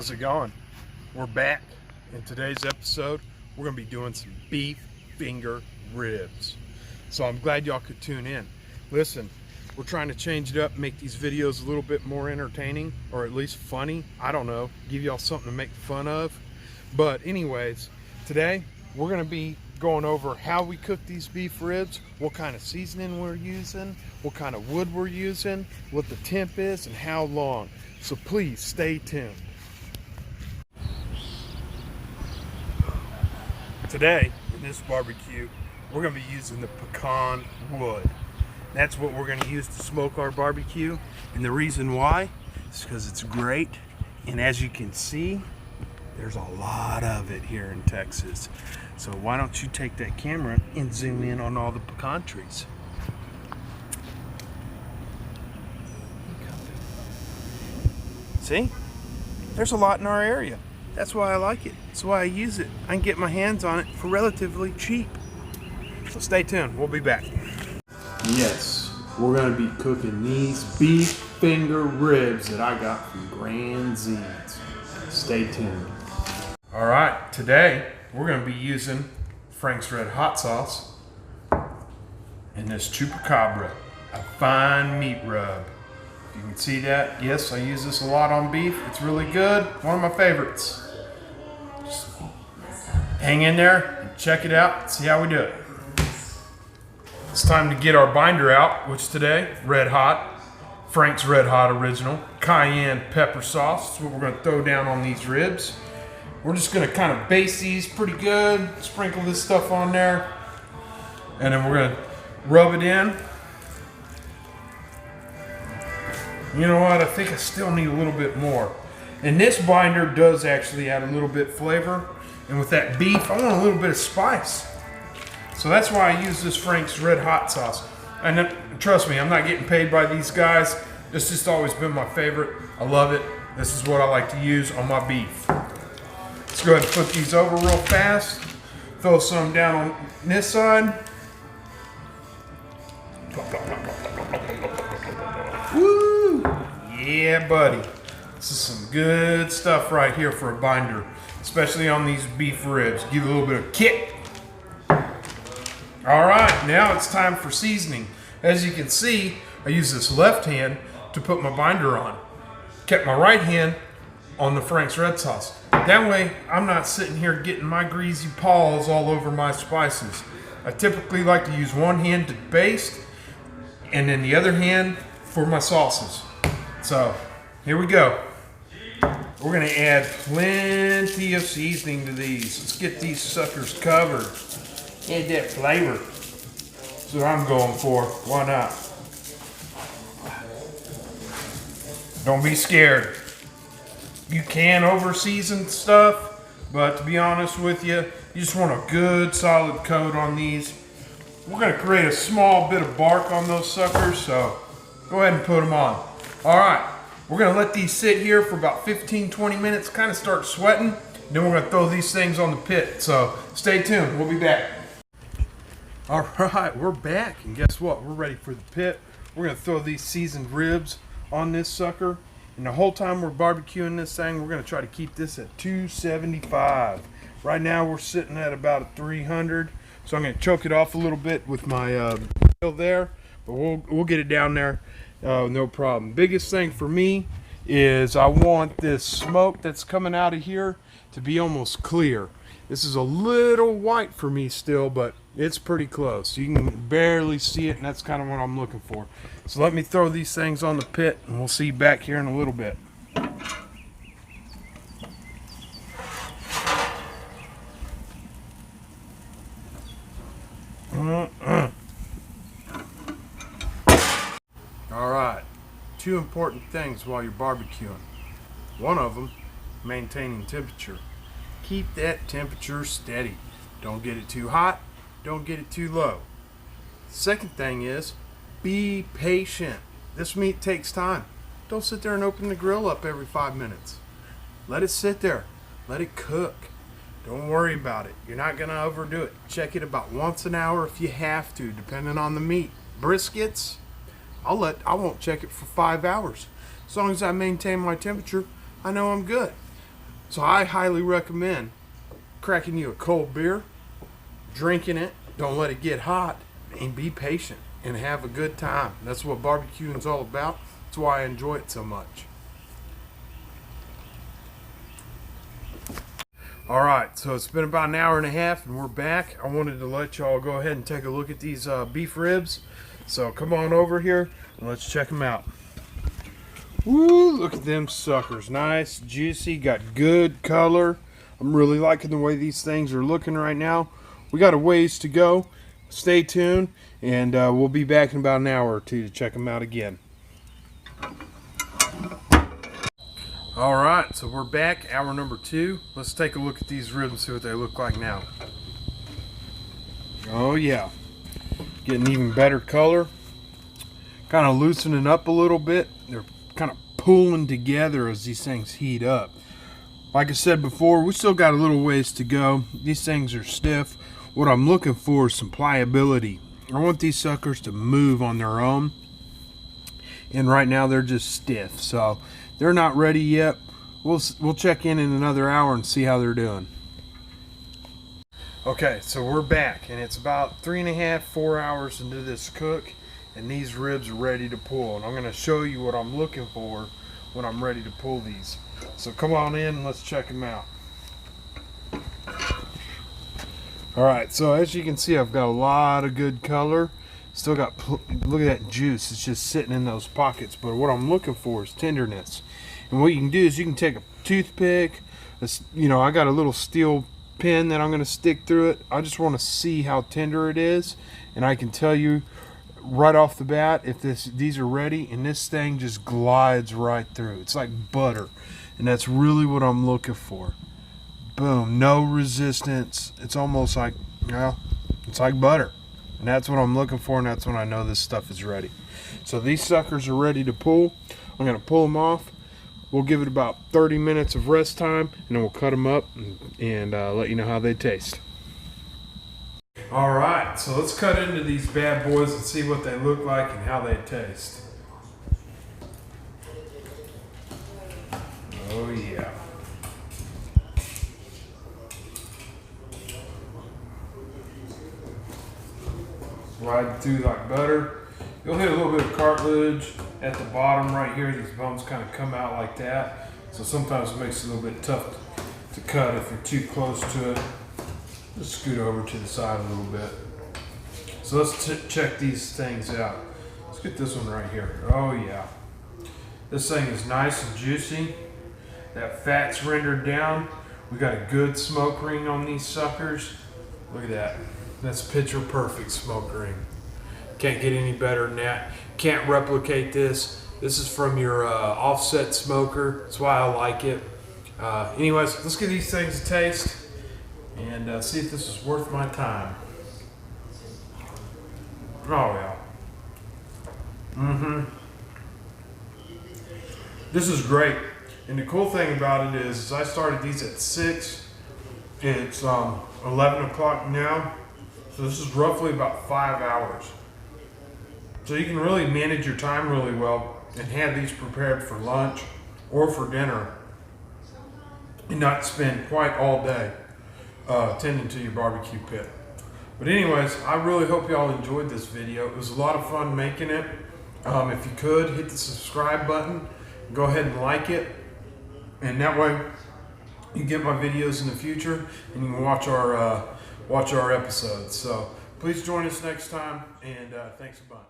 How's it going? We're back. In today's episode, we're going to be doing some beef finger ribs. So I'm glad y'all could tune in. Listen, we're trying to change it up, make these videos a little bit more entertaining, or at least funny. I don't know, give y'all something to make fun of. But anyways, today we're going to be going over how we cook these beef ribs, what kind of seasoning we're using, what kind of wood we're using, what the temp is, and how long. So please stay tuned. Today, in this barbecue, we're going to be using the pecan wood. That's what we're going to use to smoke our barbecue. And the reason why is because it's great. And as you can see, there's a lot of it here in Texas. So why don't you take that camera and zoom in on all the pecan trees. See? There's a lot in our area. That's why I like it. That's why I use it. I can get my hands on it for relatively cheap. So stay tuned. We'll be back. Yes, we're going to be cooking these beef finger ribs that I got from Grand Z's. Stay tuned. All right, today we're going to be using Frank's Red Hot Sauce and this Chupacabra, a fine meat rub. You can see that. Yes, I use this a lot on beef. It's really good. One of my favorites. Just hang in there and check it out and see how we do it. It's time to get our binder out, which today, Red Hot, Frank's Red Hot Original, cayenne pepper sauce. That's what we're going to throw down on these ribs. We're just going to kind of base these pretty good, sprinkle this stuff on there, and then we're going to rub it in. You know what? I think I still need a little bit more. And this binder does actually add a little bit flavor. And with that beef, I want a little bit of spice. So that's why I use this Frank's Red Hot Sauce. And trust me, I'm not getting paid by these guys. It's just always been my favorite. I love it. This is what I like to use on my beef. Let's go ahead and put these over real fast. Throw some down on this side. Woo! Yeah, buddy. This is some good stuff right here for a binder, especially on these beef ribs. Give it a little bit of kick. All right, now it's time for seasoning. As you can see, I use this left hand to put my binder on. Kept my right hand on the Frank's Red Sauce. That way, I'm not sitting here getting my greasy paws all over my spices. I typically like to use one hand to baste, and then the other hand for my sauces. So, here we go. We're gonna add plenty of seasoning to these. Let's get these suckers covered. Add that flavor. That's what I'm going for. Why not? Don't be scared. You can over-season stuff, but to be honest with you, you just want a good solid coat on these. We're going to create a small bit of bark on those suckers, so go ahead and put them on. All right, we're going to let these sit here for about 15-20 minutes, kind of start sweating, then we're going to throw these things on the pit. So stay tuned, we'll be back. All right, we're back, and guess what? We're ready for the pit. We're going to throw these seasoned ribs on this sucker, and the whole time we're barbecuing this thing, we're going to try to keep this at 275. Right now we're sitting at about 300, so I'm going to choke it off a little bit with my grill there, but we'll get it down there, no problem. Biggest thing for me is I want this smoke that's coming out of here to be almost clear. This is a little white for me still, but it's pretty close. You can barely see it, and that's kind of what I'm looking for. So let me throw these things on the pit, and we'll see you back here in a little bit. All right, two important things while you're barbecuing. One of them, maintaining temperature. Keep that temperature steady. Don't get it too hot, don't get it too low. Second thing is, be patient. This meat takes time. Don't sit there and open the grill up every 5 minutes. Let it sit there. Let it cook. Don't worry about it. You're not going to overdo it. Check it about once an hour if you have to, depending on the meat. Briskets, I won't check it for 5 hours. As long as I maintain my temperature, I know I'm good. So I highly recommend cracking you a cold beer, drinking it, don't let it get hot, and be patient and have a good time. That's what barbecuing is all about. That's why I enjoy it so much. All right, so it's been about an hour and a half and we're back. I wanted to let y'all go ahead and take a look at these beef ribs. So come on over here and let's check them out. Woo, look at them suckers. Nice, juicy, got good color. I'm really liking the way these things are looking right now. We got a ways to go. Stay tuned, and we'll be back in about an hour or two to check them out again. All right, so we're back, hour number 2. Let's take a look at these ribs and see what they look like now. Oh yeah, getting even better color. Kind of loosening up a little bit. They're kind of pulling together as these things heat up. Like I said before, we still got a little ways to go. These things are stiff. What I'm looking for is some pliability. I want these suckers to move on their own. And right now they're just stiff. So they're not ready yet. We'll check in another hour and see how they're doing. Okay, so we're back. And it's about 3.5, 4 hours into this cook. And these ribs are ready to pull. And I'm going to show you what I'm looking for when I'm ready to pull these. So come on in and let's check them out. Alright, so as you can see, I've got a lot of good color. Still got, look at that juice. It's just sitting in those pockets. But what I'm looking for is tenderness. And what you can do is you can take a toothpick. I got a little steel pin that I'm going to stick through it. I just want to see how tender it is. And I can tell you right off the bat if these are ready. And this thing just glides right through. It's like butter. And that's really what I'm looking for. Boom, no resistance. It's almost like, it's like butter. And that's what I'm looking for, and that's when I know this stuff is ready. So these suckers are ready to pull. I'm going to pull them off. We'll give it about 30 minutes of rest time, and then we'll cut them up and let you know how they taste. All right, so let's cut into these bad boys and see what they look like and how they taste. Oh yeah. Ride through like butter. You'll hit a little bit of cartilage at the bottom right here. These bones kind of come out like that. So sometimes it makes it a little bit tough to cut if you're too close to it. Just scoot over to the side a little bit. So let's check these things out. Let's get this one right here. Oh yeah. This thing is nice and juicy. That fat's rendered down. We got a good smoke ring on these suckers. Look at that. That's picture perfect smoke ring. Can't get any better than that. Can't replicate this. This is from your offset smoker. That's why I like it. Anyways, let's give these things a taste and see if this is worth my time. Oh yeah. This is great. And the cool thing about it is I started these at 6. It's 11 o'clock now. So this is roughly about 5 hours. So you can really manage your time really well and have these prepared for lunch or for dinner and not spend quite all day tending to your barbecue pit. But anyways, I really hope y'all enjoyed this video. It was a lot of fun making it. If you could, hit the subscribe button. Go ahead and like it. And that way you get my videos in the future and you can watch our episodes. So please join us next time, and thanks a bunch.